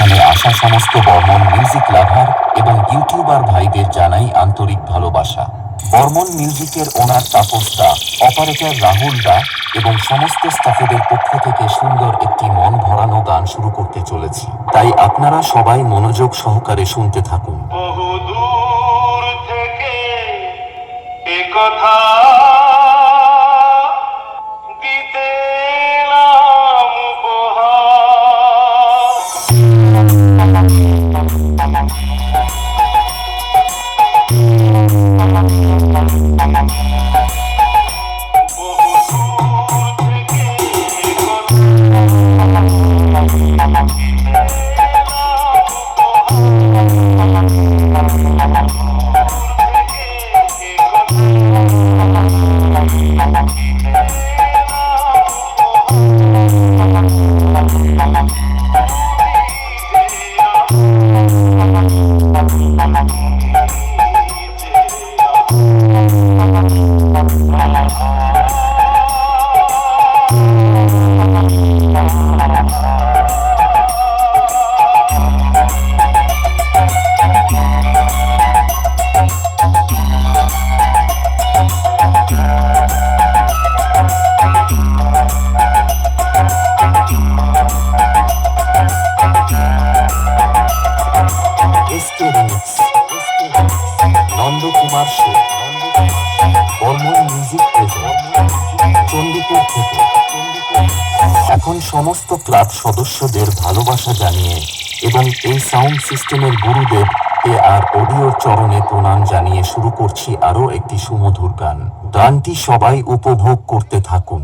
অনুষ্ঠানে আসা সমস্ত বর্মন মিউজিক লাভার এবং ইউটিউবার ভাইদের জানাই আন্তরিক ভালোবাসা। বর্মন মিউজিকের ওনার তাপস দা, অপারেটর রাহুল দা এবং সমস্ত স্টাফেদের পক্ষ থেকে সুন্দর একটি মন ভরানো গান শুরু করতে চলেছি, তাই আপনারা সবাই মনোযোগ সহকারে শুনতে থাকুন। বহুদূর থেকে এ কথা দিতে এলাম Nandakumar show, Barman music present, Chandipur থেকে। এখন সমস্ত ক্লাব সদস্যদের ভালোবাসা জানিয়ে এবং এই সাউন্ড সিস্টেমের গুরুদেব আর অডিওর চরণে প্রণাম জানিয়ে শুরু করছি আরও একটি সুমধুর গান। গানটি সবাই উপভোগ করতে থাকুন।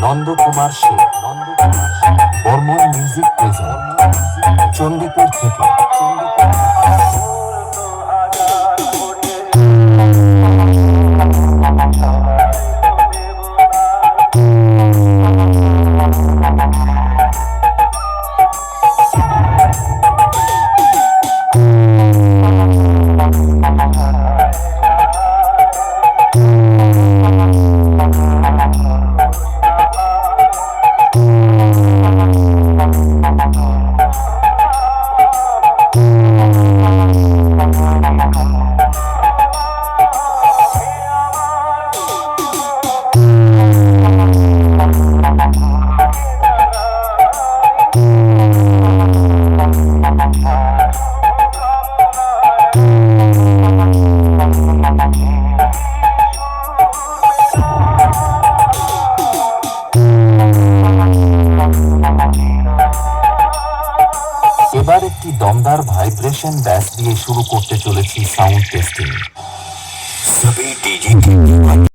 Nandakumar show, Barman music present, Chandipur থেকে। এবার একটি দমদার ভাইব্রেশন ব্যাস দিয়ে শুরু করতে চলেছি সাউন্ড টেস্টিং।